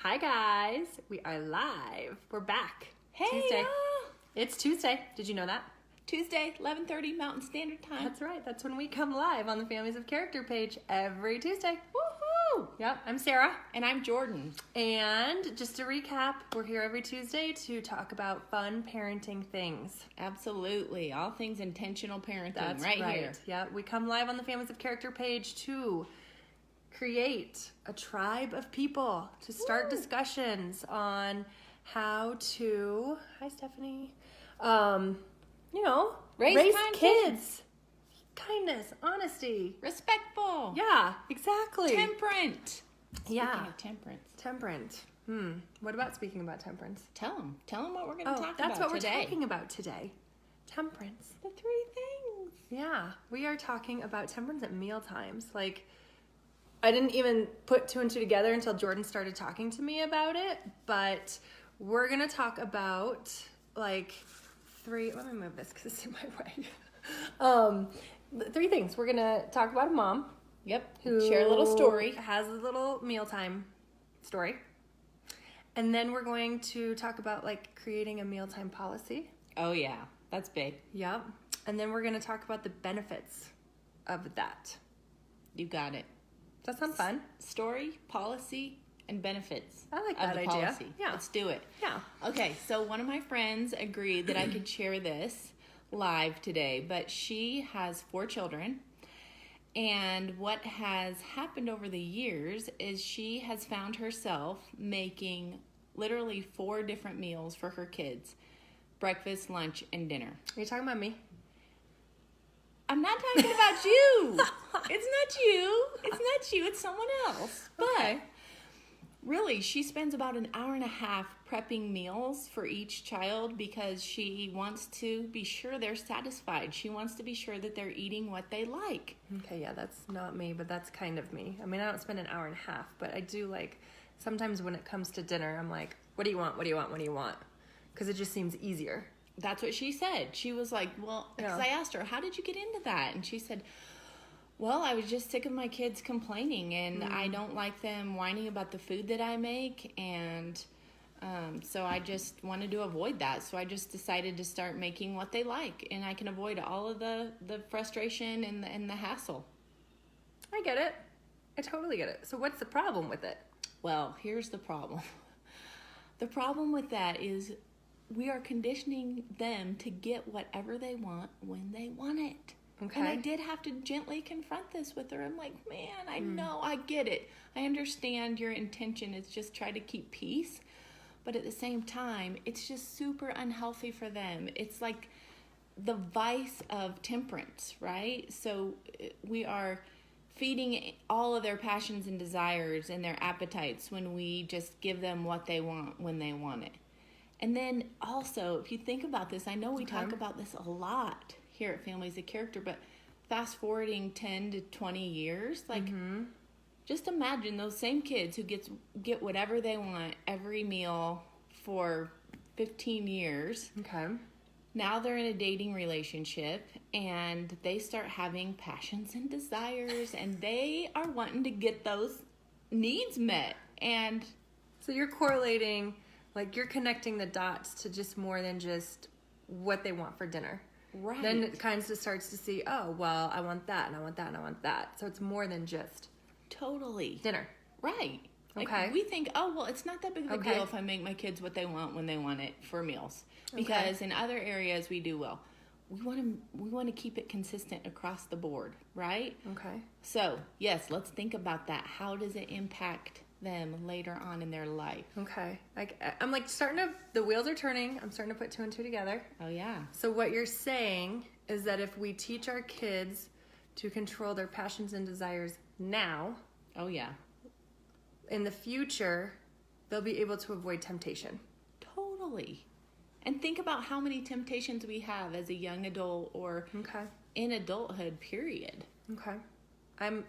Hi guys, we are live. We're back. Hey, Tuesday. It's Tuesday. Did you know that? Tuesday, 11:30 Mountain Standard Time. That's right. That's when we come live on the Families of Character page every Tuesday. Woohoo! Yep, I'm Sarah. And I'm Jordan. And just to recap, we're here every Tuesday to talk about fun parenting things. Absolutely. All things intentional parenting. That's right here. Yeah, we come live on the Families of Character page to create a tribe of people to start discussions on how to, hi Stephanie, raise kids. Kindness, honesty. Respectful. Yeah, exactly. Temperate. Yeah. Speaking of temperance. Temperate. What about speaking about temperance? Tell them what we're going to talk about that's what today. we're talking about today. Temperance. The three things. Yeah, we are talking about temperance at meal times. Like, I didn't even put two and two together until Jordan started talking to me about it, but we're going to talk about, like, let me move this because it's in my way. Three things. We're going to talk about a mom. Yep. Who share a little story. Has a little mealtime story. And then we're going to talk about, like, creating a mealtime policy. Oh, yeah. That's big. Yep. And then we're going to talk about the benefits of that. You got it. Does that sound fun? Story, policy, and benefits. I like of that the idea. Policy. Yeah. Let's do it. Yeah. Okay, so one of my friends agreed that I could share this live today, but she has 4 children. And what has happened over the years is she has found herself making literally 4 different meals for her kids: breakfast, lunch, and dinner. Are you talking about me? I'm not talking about you. It's not you. It's someone else. Okay. But really, she spends about an hour and a half prepping meals for each child because she wants to be sure they're satisfied. She wants to be sure that they're eating what they like. Okay, yeah, that's not me, but that's kind of me. I mean, I don't spend an hour and a half, but I do, like, sometimes when it comes to dinner, I'm like, what do you want? What do you want? What do you want? Because it just seems easier. That's what she said. She was like, well, because I asked her, how did you get into that? And she said, well, I was just sick of my kids complaining, and I don't like them whining about the food that I make, and so I just wanted to avoid that. So I just decided to start making what they like, and I can avoid all of the frustration and the hassle. I get it. I totally get it. So what's the problem with it? Well, here's the problem. The problem with that is we are conditioning them to get whatever they want when they want it. Okay. And I did have to gently confront this with her. I'm like, man, I know, I get it. I understand your intention is just try to keep peace. But at the same time, it's just super unhealthy for them. It's like the vice of temperance, right? So we are feeding all of their passions and desires and their appetites when we just give them what they want when they want it. And then also, if you think about this, I know we talk about this a lot here at Families of Character, but fast forwarding 10 to 20 years, like just imagine those same kids who get whatever they want every meal for 15 years. Okay. Now they're in a dating relationship and they start having passions and desires and they are wanting to get those needs met. And so you're correlating, like you're connecting the dots to just more than just what they want for dinner. right. Then it kind of starts to see, oh, well, I want that, and I want that, and I want that. So it's more than just Totally. dinner. Right. Like Okay. we think, oh, well, it's not that big of a deal if I make my kids what they want when they want it for meals. Because in other areas we do well. We want to keep it consistent across the board, right? Okay. So, yes, let's think about that. How does it impact them later on in their life? Okay. I'm like the wheels are turning. I'm starting to put two and two together. Oh, yeah. So what you're saying is that if we teach our kids to control their passions and desires now, Oh, yeah. in the future, they'll be able to avoid temptation. Totally. And think about how many temptations we have as a young adult or Okay. in adulthood, period. Okay. I'm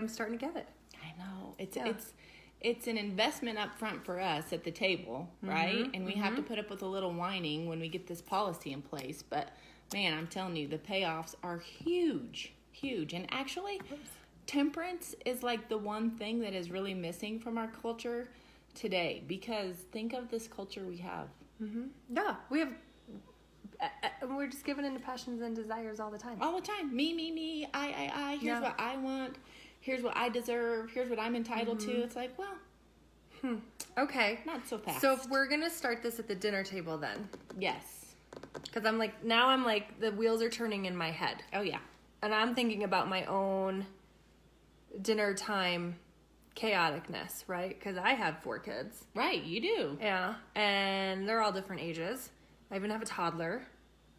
starting to get it. I know. It's an investment up front for us at the table, right? And we have to put up with a little whining when we get this policy in place. But man, I'm telling you, the payoffs are huge, huge. And actually, temperance is like the one thing that is really missing from our culture today, because think of this culture we have. Yeah, we're just given into passions and desires all the time. All the time. Me, I. Here's what I want. Here's what I deserve. Here's what I'm entitled to. It's like, well, Okay. not so fast. So if we're going to start this at the dinner table then, yes. because I'm like, the wheels are turning in my head. Oh, yeah. And I'm thinking about my own dinner time chaoticness, right? Because I have 4 kids. Right, you do. Yeah. And they're all different ages. I even have a toddler.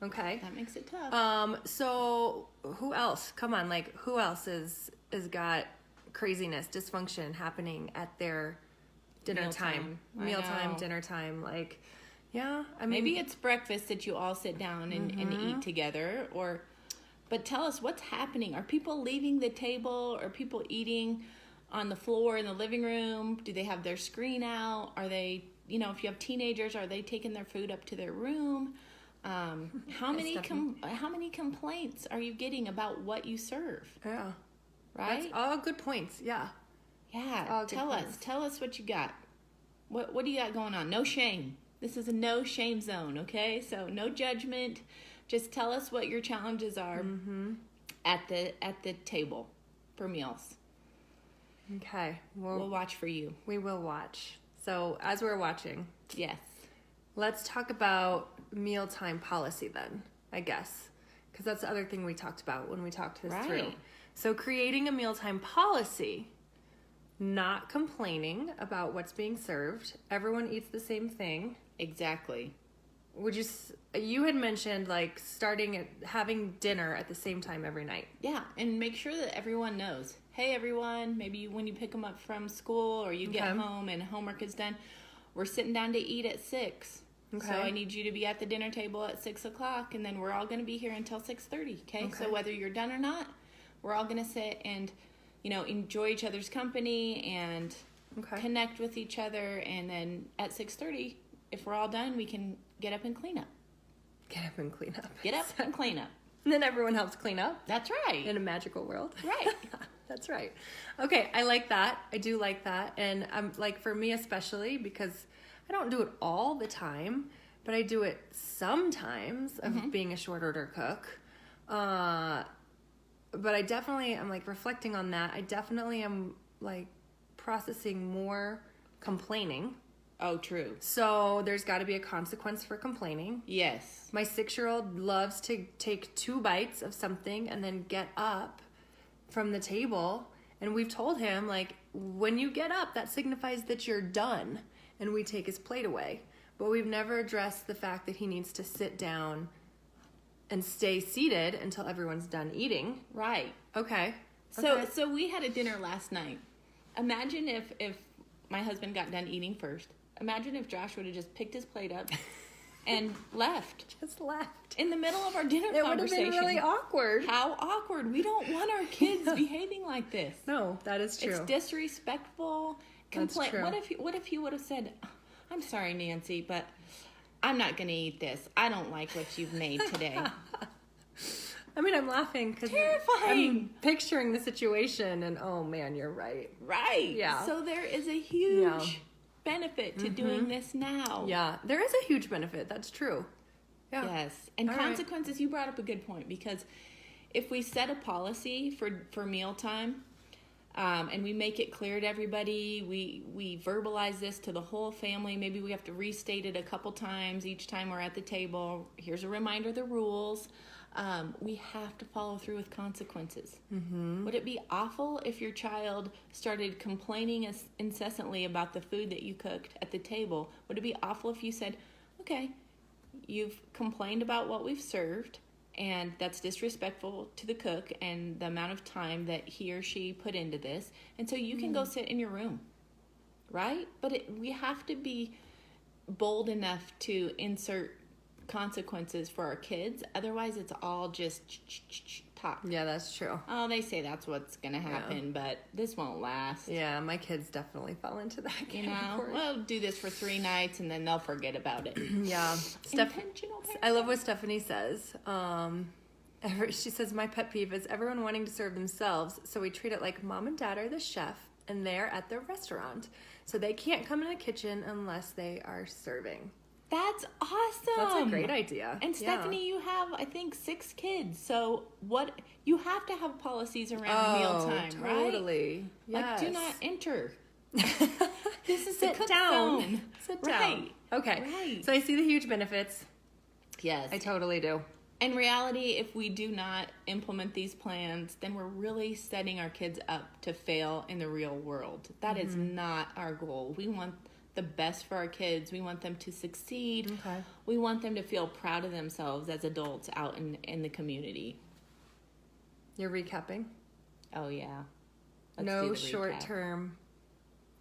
Okay. That makes it tough. So who else? Come on, like who else is got craziness, dysfunction happening at their dinner time, mealtime, dinner time? Like, yeah, I mean, Maybe it's breakfast that you all sit down and eat together, but tell us what's happening. Are people leaving the table? Are people eating on the floor in the living room? Do they have their screen out? Are they, if you have teenagers, are they taking their food up to their room? How many complaints are you getting about what you serve? Yeah, Right? that's all good points. Yeah, Yeah. all good points. Tell us what you got. What do you got going on? No shame. This is a no shame zone, okay? So no judgment. Just tell us what your challenges are at the table for meals. Okay, We'll watch for you. we will watch. So as we're watching, Yes. let's talk about mealtime policy then, I guess, because that's the other thing we talked about when we talked this through. Right. So creating a mealtime policy, not complaining about what's being served. Everyone eats the same thing. Exactly. You had mentioned like having dinner at the same time every night. Yeah, and make sure that everyone knows. Hey, everyone, maybe when you pick them up from school or you get Okay. home and homework is done, we're sitting down to eat at 6. Okay. So I need you to be at the dinner table at 6 o'clock, and then we're all going to be here until 6:30. Okay. Okay. So whether you're done or not, we're all going to sit and, enjoy each other's company and Okay. connect with each other. And then at 6:30, if we're all done, we can get up and clean up. Get up and clean up. Get up and clean up. And then everyone helps clean up That's right. in a magical world. Right. That's right. Okay, I like that. I do like that. And I'm like, for me especially, because I don't do it all the time, but I do it sometimes of being a short order cook. But I definitely am like reflecting on that. I definitely am like processing more complaining. Oh, true. So there's got to be a consequence for complaining. Yes. My 6-year-old loves to take 2 bites of something and then get up from the table. And we've told him, like, when you get up, that signifies that you're done. And we take his plate away. But we've never addressed the fact that he needs to sit down and stay seated until everyone's done eating. Right. Okay. So we had a dinner last night. Imagine if my husband got done eating first. Imagine if Josh would have just picked his plate up and left Just left. in the middle of our dinner It would have conversation. been really awkward. How awkward. We don't want our kids behaving like this. No, that is true. It's disrespectful. That's true. What if he would have said, "I'm sorry, Nancy, but I'm not going to eat this. I don't like what you've made today." I mean, I'm laughing because Terrifying. I'm picturing the situation, and oh man, you're right. Right. Yeah. So there is a huge benefit to doing this now. Yeah, there is a huge benefit. That's true. Yeah. Yes. And All right. consequences, you brought up a good point, because if we set a policy for mealtime, and we make it clear to everybody, we verbalize this to the whole family. Maybe we have to restate it a couple times each time we're at the table. Here's a reminder of the rules. We have to follow through with consequences. Would it be awful if your child started complaining incessantly about the food that you cooked at the table? Would it be awful if you said, "Okay, you've complained about what we've served, and that's disrespectful to the cook and the amount of time that he or she put into this, and so you can go sit in your room," right? But we have to be bold enough to insert consequences for our kids. Otherwise, it's all just talk. Yeah, that's true. Oh, they say that's what's going to happen, but this won't last. Yeah, my kids definitely fell into that category. We'll do this for 3 nights, and then they'll forget about it. Yeah. Intentional parenting. I love what Stephanie says. She says, my pet peeve is everyone wanting to serve themselves, so we treat it like mom and dad are the chef and they're at the restaurant. So they can't come in the kitchen unless they are serving. That's awesome. That's a great idea. And Stephanie, you have, I think, 6 kids. So you have to have policies around mealtime, right? Totally. Yes. Like, do not enter. This is Sit the cook down. zone. Sit down. Right. Okay. Right. So I see the huge benefits. Yes. I totally do. In reality, if we do not implement these plans, then we're really setting our kids up to fail in the real world. That is not our goal. We want the best for our kids. We want them to succeed. Okay. We want them to feel proud of themselves as adults out in the community. You're recapping? Oh, yeah. Let's do No the short recap. term.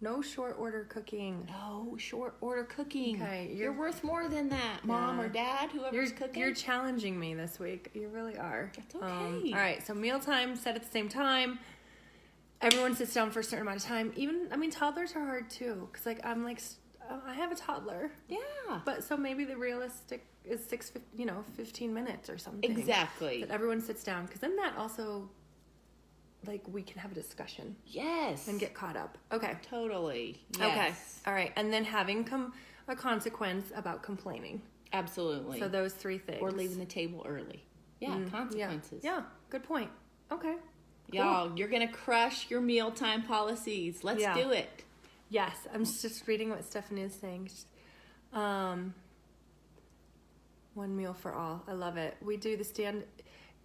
No short order cooking. No short order cooking. Okay, You're worth more than that, Mom Yeah. or Dad, whoever's cooking. You're challenging me this week. You really are. That's okay. All right, so mealtime set at the same time. Everyone sits down for a certain amount of time. Toddlers are hard too. Because, I have a toddler. Yeah. But so maybe the realistic is 15 minutes or something. Exactly. That everyone sits down. Because then that also, we can have a discussion Yes. and get caught up. Okay. Totally. Yes. Okay. All right. And then having a consequence about complaining. Absolutely. So those 3 things. Or leaving the table early. Yeah, consequences. Yeah. Good point. Okay. Y'all, you're going to crush your mealtime policies. Let's Yeah. do it. Yes. I'm just reading what Stephanie is saying. One meal for all. I love it. We do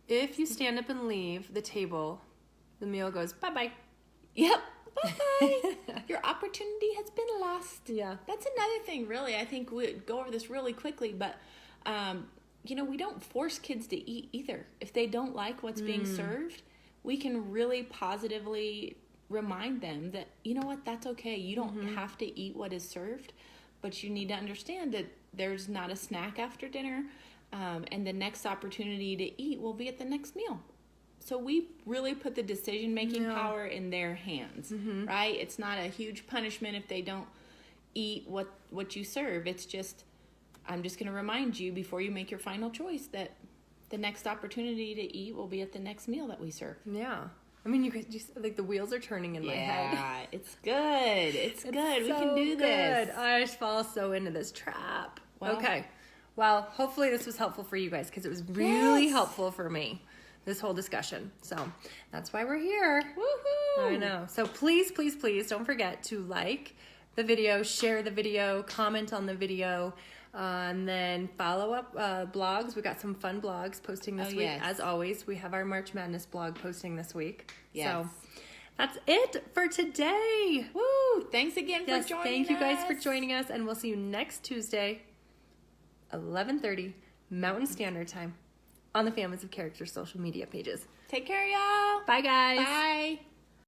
if you stand up and leave the table, the meal goes bye-bye. Yep. Bye-bye. Your opportunity has been lost. Yeah. That's another thing, really. I think we go over this really quickly, but, we don't force kids to eat either. If they don't like what's being served, we can really positively remind them that, you know what, that's okay. You don't have to eat what is served, but you need to understand that there's not a snack after dinner, and the next opportunity to eat will be at the next meal. So we really put the decision-making power in their hands, right? It's not a huge punishment if they don't eat what you serve. It's just, I'm just going to remind you before you make your final choice that the next opportunity to eat will be at the next meal that we serve. Yeah. You could just, the wheels are turning in my head. Yeah, it's good. It's good. We So can do this. good. I just fall so into this trap. Well- Okay. Well, hopefully this was helpful for you guys because it was really Yes. helpful for me, this whole discussion. So that's why we're here. Woohoo! I know. So please, please, please don't forget to like the video, share the video, comment on the video, and then follow up blogs. We got some fun blogs posting this week. Yes. As always, we have our March Madness blog posting this week. Yes. So that's it for today. Woo! Thanks again for Yes, joining thank you guys us. for joining us, and we'll see you next Tuesday, 11:30 Mountain Standard Time on the Families of Character social media pages. Take care, y'all. Bye, guys. Bye.